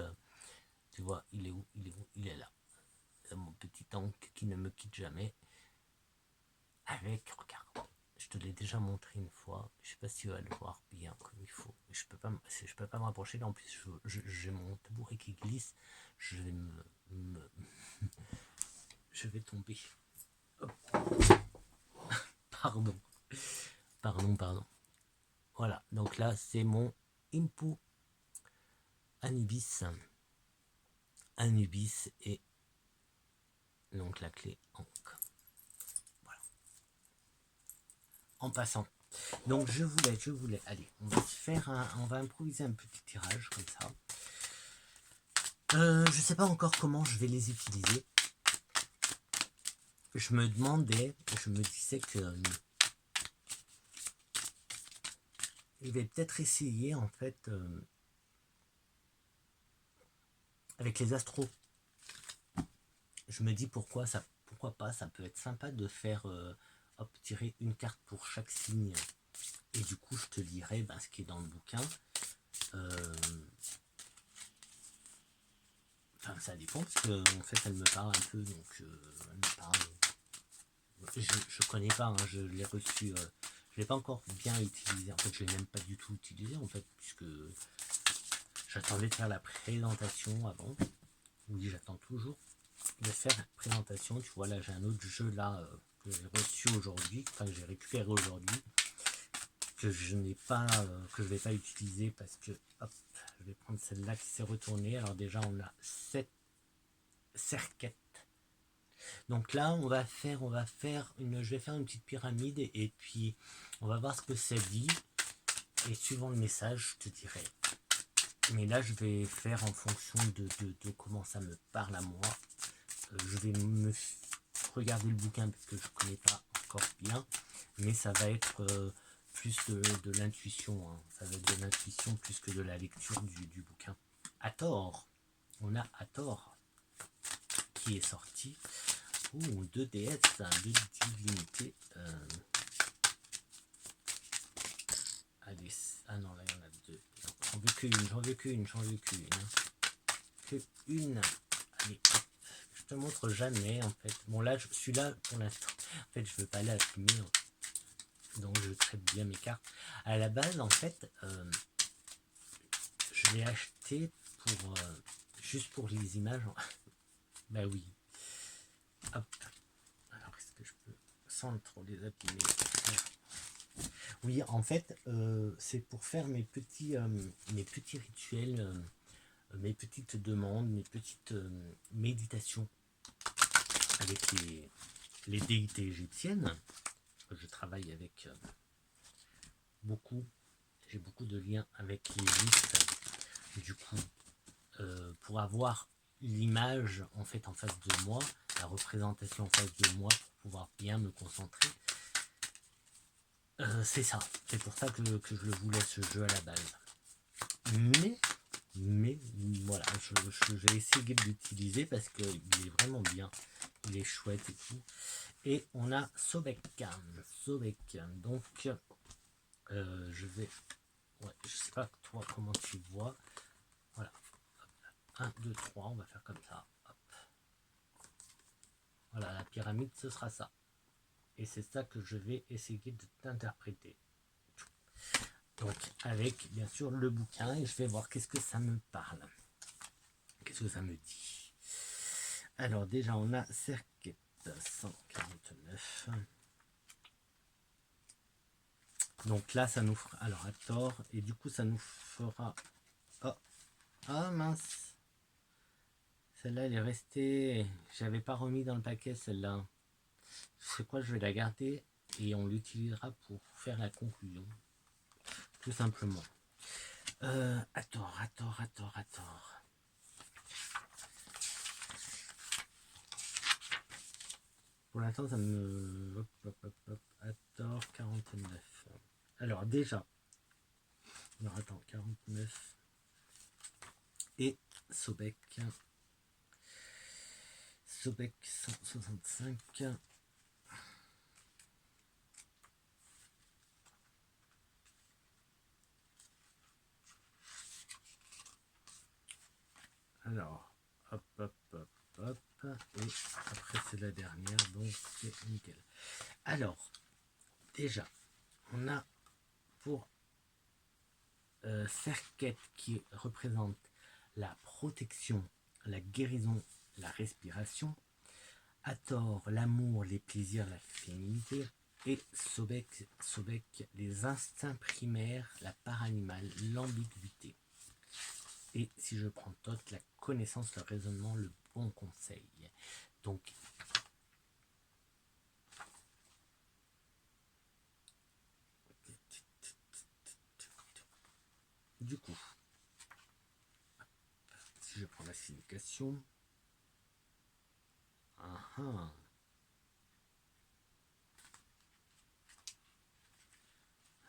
Tu vois, il est où? Il est là. Mon petit tank qui ne me quitte jamais. Avec, regarde, je te l'ai déjà montré une fois. Je sais pas si tu vas le voir bien comme il faut. Je peux pas me rapprocher. Là en plus, j'ai mon tabouret qui glisse. Je vais je vais tomber. Hop. Pardon. Voilà, donc là c'est mon Impu Anubis et donc la clé Ankh. Voilà. En passant. Donc je voulais. Allez, on va improviser un petit tirage comme ça. Je sais pas encore comment je vais les utiliser. Je me disais que je vais peut-être essayer en fait avec les astros. Je me dis pourquoi pas, ça peut être sympa de faire tirer une carte pour chaque signe. Et du coup, je te lirai ce qui est dans le bouquin. Enfin, ça dépend, parce que en fait, elle me parle un peu, donc elle me parle. Je connais pas, je l'ai reçu, je l'ai pas encore bien utilisé. En fait, je l'ai même pas du tout utilisé, en fait, puisque j'attendais de faire la présentation avant. Oui, j'attends toujours de faire la présentation. Tu vois, là, j'ai un autre jeu là que j'ai reçu aujourd'hui, enfin que j'ai récupéré aujourd'hui, que je n'ai pas, que je vais pas utiliser parce que, hop, je vais prendre celle-là qui s'est retournée. Alors déjà, on a 7 cerquettes. Donc là, je vais faire une petite pyramide et puis on va voir ce que ça dit. Et suivant le message, je te dirai. Mais là, je vais faire en fonction de comment ça me parle à moi. Je vais me regarder le bouquin parce que je ne connais pas encore bien. Mais ça va être plus de l'intuition. Ça va être de l'intuition plus que de la lecture du bouquin. Hathor. On a Hathor qui est sorti. Deux déesses, deux divinités. Allez, ah non, là il y en a deux. J'en veux qu'une. Que une. Allez, je te montre jamais en fait. Bon là, je suis là pour l'instant. En fait, je veux pas l'abîmer. Donc je traite bien mes cartes. À la base, en fait, je l'ai acheté pour juste pour les images. Bah oui. Hop. Alors est-ce que je peux sans trop les abîmer? Oui, en fait, c'est pour faire mes petits rituels, mes petites demandes, mes petites méditations avec les déités égyptiennes. Je travaille avec beaucoup, j'ai beaucoup de liens avec l'Égypte. Du coup, pour avoir l'image en fait en face de moi, la représentation en face de moi pour pouvoir bien me concentrer, c'est ça. C'est pour ça que je le voulais ce jeu à la base. Mais voilà, j'ai essayé de l'utiliser parce qu'il est vraiment bien, il est chouette et tout. Et on a Sobek. Donc je vais, ouais, je sais pas toi comment tu vois. Voilà, 1, 2, 3, on va faire comme ça. Hop. Voilà, la pyramide, ce sera ça. Et c'est ça que je vais essayer de t'interpréter. Donc, avec bien sûr le bouquin, et je vais voir qu'est-ce que ça me parle. Qu'est-ce que ça me dit. Alors, déjà, on a Serket 149. Donc là, ça nous fera. Alors, à tort, et du coup, ça nous fera. Oh, ah mince. Celle-là, elle est restée. J'avais pas remis dans le paquet celle-là. Je sais quoi, je vais la garder et on l'utilisera pour faire la conclusion. Tout simplement. À tort. Pour l'instant, ça me... À tort, 49. Alors, déjà. Alors, attends, 49. Et Sobek. Sobek 165. Alors, hop. Et après, c'est la dernière, donc c'est nickel. Alors, déjà, on a pour Serket qui représente la protection, la guérison, la respiration. Hathor, l'amour, les plaisirs, la féminité. Et Sobek, les instincts primaires, la part animale, l'ambiguïté. Et si je prends Thoth, la connaissance, le raisonnement, le bon conseil. Donc, du coup, si je prends la signification,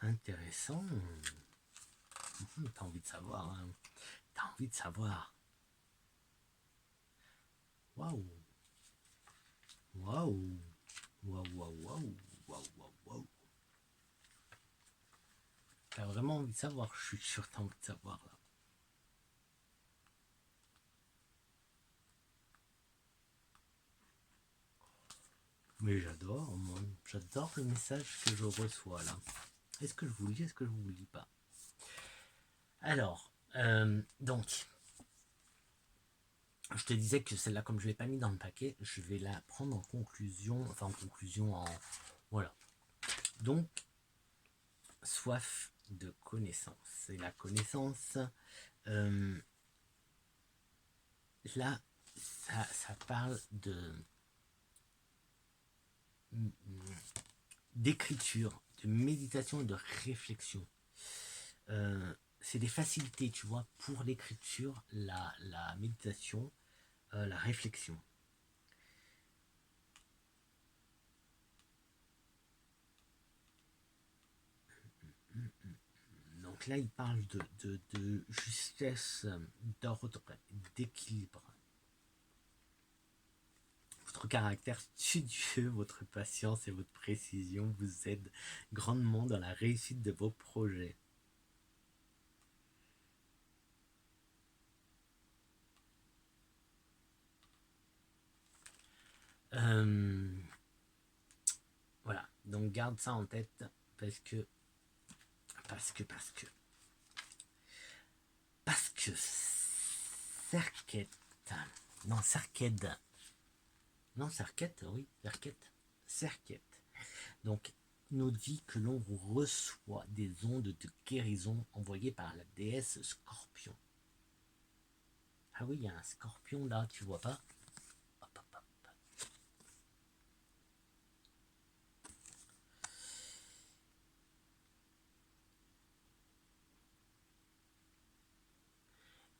intéressant. T'as envie de savoir, hein. T'as envie de savoir. Waouh. T'as vraiment envie de savoir, je suis sûr que t'as envie de savoir là. Mais j'adore le message que je reçois là. Est-ce que je vous lis, est-ce que je vous lis pas? Alors, donc, je te disais que celle-là, comme je ne l'ai pas mis dans le paquet, je vais la prendre en conclusion, voilà. Donc, soif de connaissance. Et la connaissance, là, ça parle d'écriture, de méditation et de réflexion. C'est des facilités, tu vois, pour l'écriture, la méditation, la réflexion. Donc là, il parle de justesse, d'ordre, d'équilibre. Votre caractère studieux, votre patience et votre précision vous aident grandement dans la réussite de vos projets. Voilà, donc garde ça en tête parce que Serket, non Serket, oui, Serket. Donc nous dit que l'on reçoit des ondes de guérison envoyées par la déesse Scorpion. Ah oui, il y a un scorpion là, tu vois pas? Hop, hop, hop.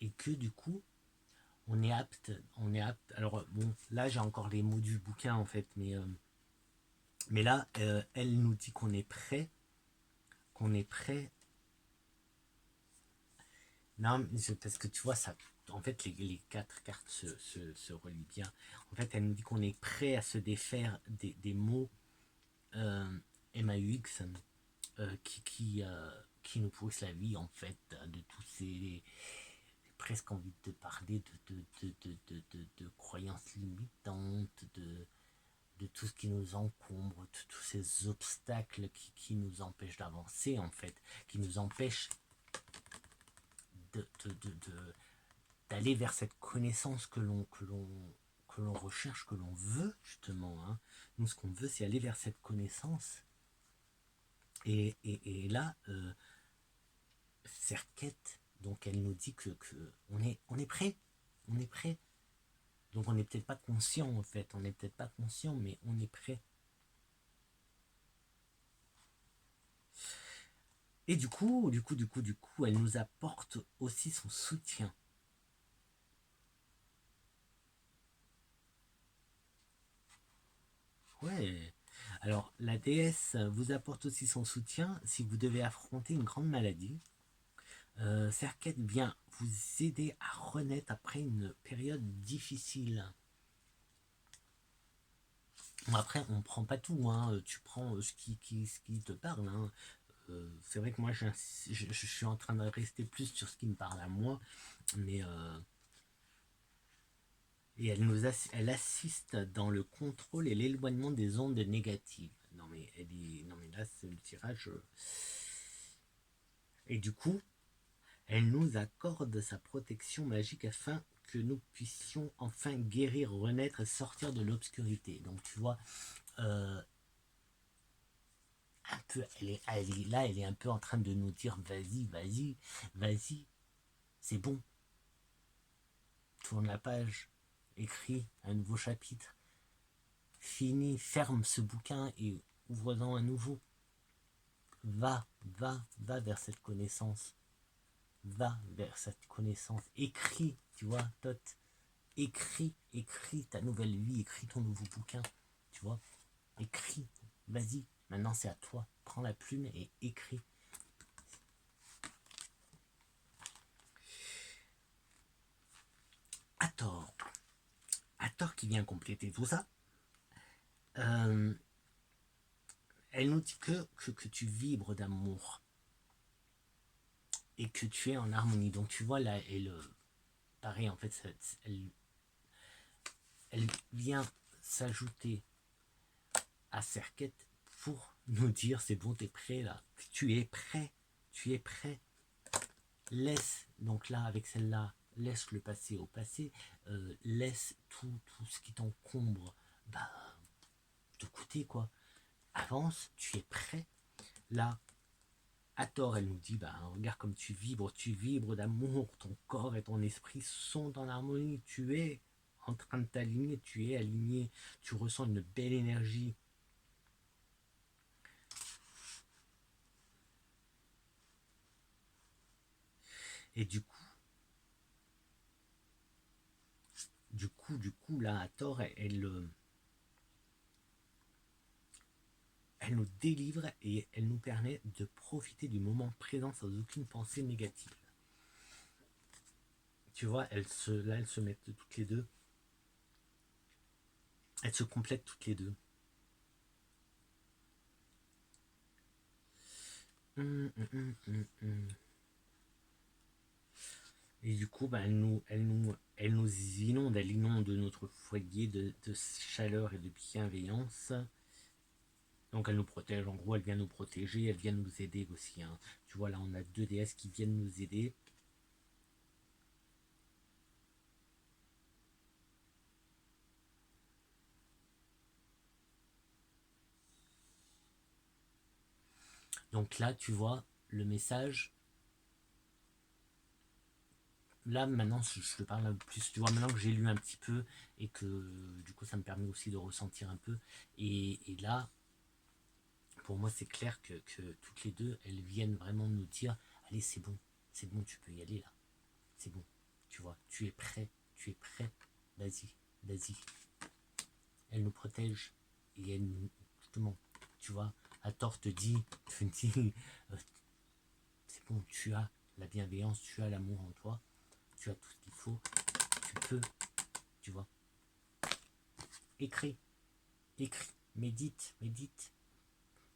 Et que du coup, on est apte. Alors bon, là j'ai encore les mots du bouquin en fait, mais là, elle nous dit qu'on est prêt, qu'on est prêt. Non, parce que tu vois, ça, en fait, les quatre cartes se relient bien. En fait, elle nous dit qu'on est prêt à se défaire des mots MAUX qui nous pourrissent la vie, en fait, de tous ces. J'ai presque envie de parler de croyances limitantes, de tout ce qui nous encombre, de tous ces obstacles qui nous empêchent d'avancer, en fait, qui nous empêchent d'aller vers cette connaissance que l'on recherche, que l'on veut, justement. Hein. Nous, ce qu'on veut, c'est aller vers cette connaissance. Et là, Serquette, donc elle nous dit que on est prêt. On est prêt. Donc on n'est peut-être pas conscient, en fait. On n'est peut-être pas conscient, mais on est prêt. Et du coup, elle nous apporte aussi son soutien. Ouais. Alors, la déesse vous apporte aussi son soutien si vous devez affronter une grande maladie. Serquette vient vous aider à renaître après une période difficile. Bon, après, on ne prend pas tout, hein. Tu prends ce qui te parle. Hein. C'est vrai que moi, je suis en train de rester plus sur ce qui me parle à moi, mais et elle assiste dans le contrôle et l'éloignement des ondes négatives. Non mais là, c'est le tirage. Et du coup, elle nous accorde sa protection magique afin que nous puissions enfin guérir, renaître et sortir de l'obscurité. Donc tu vois, un peu, elle est un peu en train de nous dire vas-y, c'est bon. Tourne la page, écris un nouveau chapitre, finis, ferme ce bouquin et ouvre-en un nouveau. Va vers cette connaissance. Va vers cette connaissance. Écris, tu vois, Tot. Écris ta nouvelle vie, écris ton nouveau bouquin, tu vois. Écris, vas-y, maintenant c'est à toi. Prends la plume et écris. Hathor qui vient compléter tout ça. Elle nous dit que tu vibres d'amour et que tu es en harmonie. Donc tu vois là, pareil en fait, elle vient s'ajouter à Serquette pour nous dire c'est bon, t'es prêt là, tu es prêt. Laisse donc là avec celle-là, laisse le passé au passé, laisse tout ce qui t'encombre de côté quoi. Avance, tu es prêt. Là, Hathor, elle nous dit, regarde comme tu vibres d'amour, ton corps et ton esprit sont en harmonie, tu es en train de t'aligner, tu es aligné, tu ressens une belle énergie. Et du coup, là, Hathor, elle nous délivre et elle nous permet de profiter du moment présent sans aucune pensée négative. Tu vois, elles se mettent toutes les deux. Elles se complètent toutes les deux. Et du coup, elle nous inonde notre foyer de chaleur et de bienveillance. Donc elle nous protège, en gros elle vient nous protéger, elle vient nous aider aussi. Hein. Tu vois là on a deux déesses qui viennent nous aider. Donc là, tu vois, le message... Là, maintenant, je te parle un peu plus. Tu vois, maintenant que j'ai lu un petit peu et que du coup, ça me permet aussi de ressentir un peu. Et là, pour moi, c'est clair que toutes les deux, elles viennent vraiment nous dire, allez, c'est bon, tu peux y aller là. C'est bon, tu vois, tu es prêt, vas-y, vas-y. Elle nous protège et elle nous, justement, tu vois, à tort te dit, euh, c'est bon, tu as la bienveillance, tu as l'amour en toi, tu as tout ce qu'il faut, tu peux, tu vois. Écris, médite,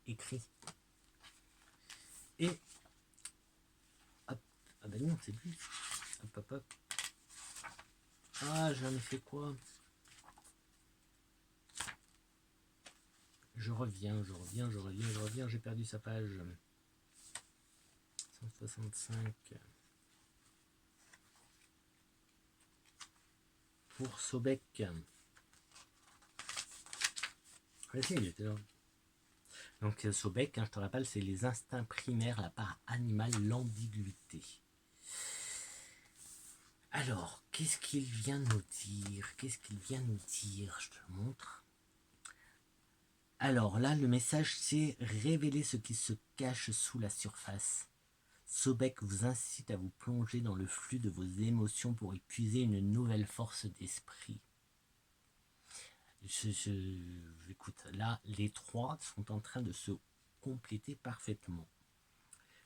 écris. Et, hop, ah ben non, c'est plus. Hop. Ah, j'en ai fait quoi? Je reviens, j'ai perdu sa page. 165. Pour Sobek. Ah si, il était là. Donc Sobek, je te rappelle, c'est les instincts primaires, la part animale, l'ambiguïté. Alors, qu'est-ce qu'il vient nous dire? Je te le montre. Alors là, le message, c'est révéler ce qui se cache sous la surface. Sobek vous incite à vous plonger dans le flux de vos émotions pour y puiser une nouvelle force d'esprit. Écoute, là, les trois sont en train de se compléter parfaitement.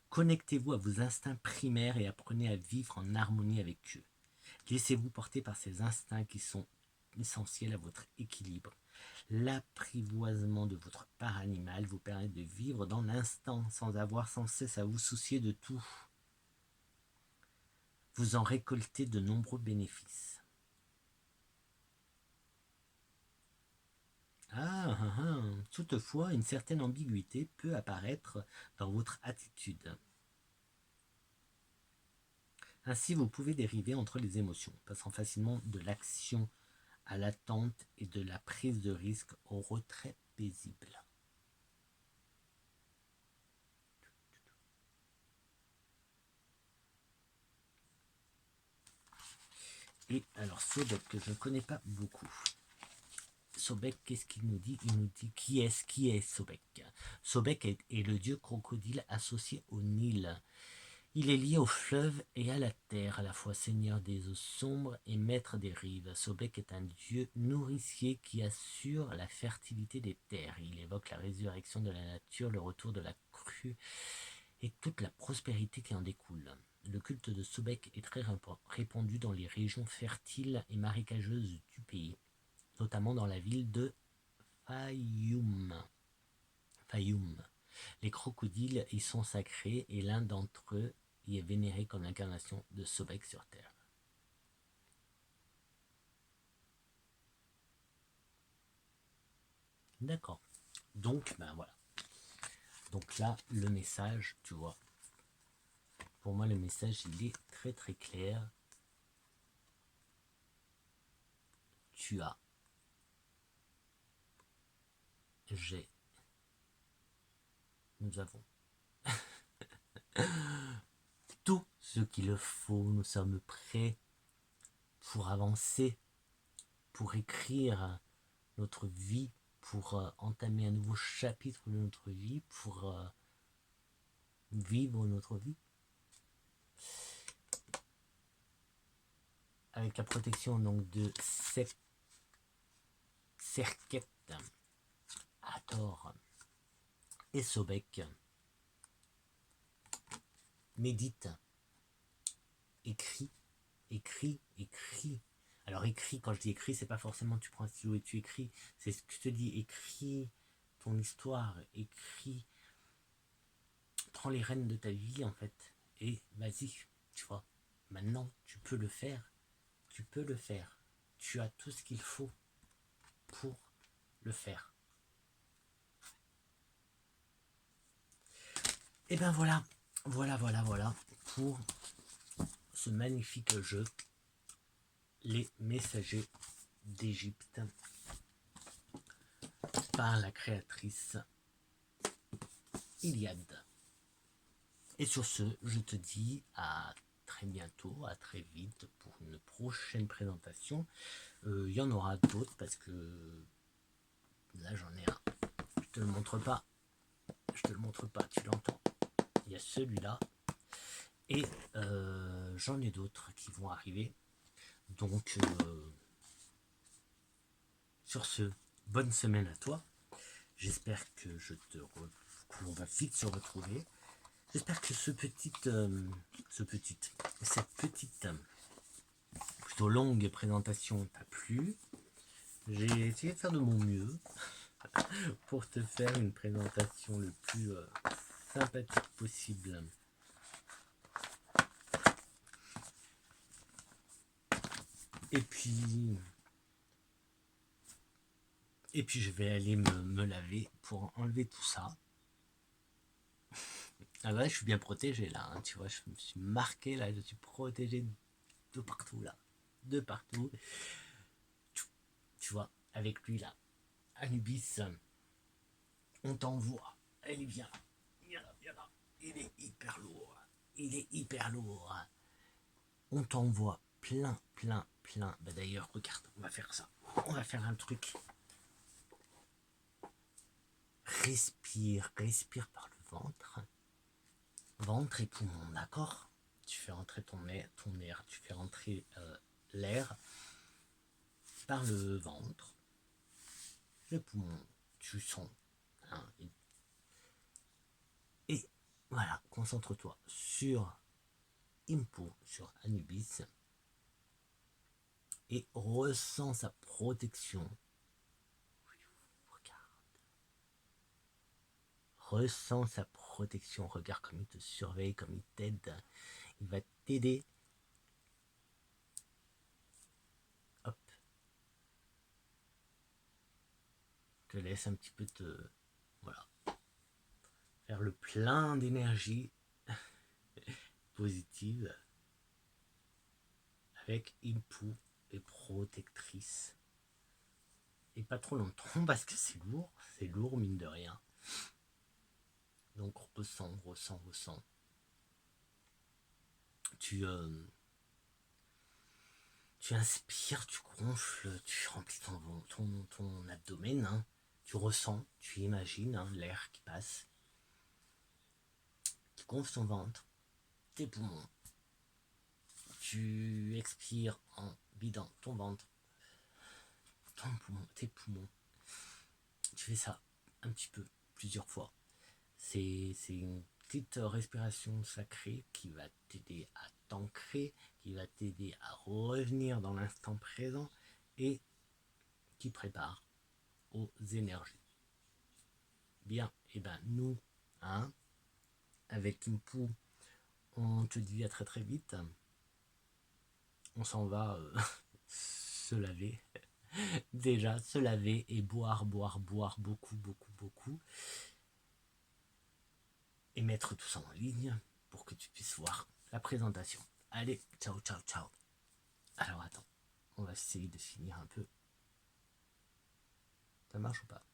Connectez-vous à vos instincts primaires et apprenez à vivre en harmonie avec eux. Laissez-vous porter par ces instincts qui sont essentiels à votre équilibre. L'apprivoisement de votre part animale vous permet de vivre dans l'instant sans avoir sans cesse à vous soucier de tout. Vous en récoltez de nombreux bénéfices. Toutefois, une certaine ambiguïté peut apparaître dans votre attitude. Ainsi, vous pouvez dériver entre les émotions, passant facilement de l'action à l'attente et de la prise de risque au retrait paisible. Et alors, Sobek, que je ne connais pas beaucoup. Sobek, qu'est-ce qu'il nous dit? Il nous dit qui est Sobek? Sobek est le dieu crocodile associé au Nil. Il est lié au fleuve et à la terre, à la fois seigneur des eaux sombres et maître des rives. Sobek est un dieu nourricier qui assure la fertilité des terres. Il évoque la résurrection de la nature, le retour de la crue et toute la prospérité qui en découle. Le culte de Sobek est très répandu dans les régions fertiles et marécageuses du pays, notamment dans la ville de Fayoum. Les crocodiles y sont sacrés et l'un d'entre eux y est vénéré comme l'incarnation de Sobek sur Terre. D'accord. Donc, ben voilà. Donc là, le message, tu vois. Pour moi, le message, il est très très clair. Tu as. J'ai. Nous avons. Tout ce qu'il faut. Nous sommes prêts pour avancer, pour écrire notre vie, pour entamer un nouveau chapitre de notre vie, pour vivre notre vie. Avec la protection donc de Serket, Hathor et Sobek. Médite, écris. Alors écris, quand je dis écris, c'est pas forcément tu prends un stylo et tu écris, c'est ce que je te dis, écris ton histoire, écris, prends les rênes de ta vie en fait, et vas-y, tu vois, maintenant tu peux le faire, tu as tout ce qu'il faut pour le faire. Et ben voilà pour ce magnifique jeu, les messagers d'Égypte, par la créatrice Iliade. Et sur ce, je te dis à très bientôt, à très vite pour une prochaine présentation. Il y en aura d'autres parce que là j'en ai un. Je te le montre pas. Je te le montre pas, tu l'entends. Il y a celui-là. Et j'en ai d'autres qui vont arriver. Donc sur ce, bonne semaine à toi. J'espère que qu'on va vite se retrouver. J'espère que cette petite plutôt longue présentation t'a plu. J'ai essayé de faire de mon mieux pour te faire une présentation le plus sympathique possible. Et puis je vais aller me laver pour enlever tout ça. Ah ouais, je suis bien protégé là, hein, tu vois, je me suis marqué là, je suis protégé de partout là, de partout. Tu vois, avec lui là, Anubis, on t'envoie, allez viens là, viens là, viens là, il est hyper lourd, il est hyper lourd. On t'envoie plein. Bah d'ailleurs, regarde, on va faire ça, on va faire un truc. Respire par le ventre et poumon, d'accord? Tu fais rentrer ton air, tu fais rentrer l'air par le ventre, le poumon, tu sens. Hein, et voilà, concentre-toi sur Impu, sur Anubis, et ressens sa protection. Ressens sa protection, regarde comme il te surveille, comme il t'aide, il va t'aider. Hop. Je te laisse un petit peu voilà, faire le plein d'énergie positive avec Impu et protectrice. Et pas trop longtemps parce que c'est lourd mine de rien. Donc ressens. Tu inspires, tu gonfles, tu remplis ton abdomen, hein. Tu ressens, tu imagines hein, l'air qui passe, qui gonfle ton ventre, tes poumons. Tu expires en vidant ton ventre, tes poumons. Tu fais ça un petit peu, plusieurs fois. C'est une petite respiration sacrée qui va t'aider à t'ancrer, qui va t'aider à revenir dans l'instant présent et qui prépare aux énergies. Bien, et ben nous, hein, avec Impu, on te dit à très très vite. On s'en va se laver. Déjà, se laver et boire beaucoup. Et mettre tout ça en ligne pour que tu puisses voir la présentation. Allez, ciao. Alors attends, on va essayer de finir un peu. Ça marche ou pas?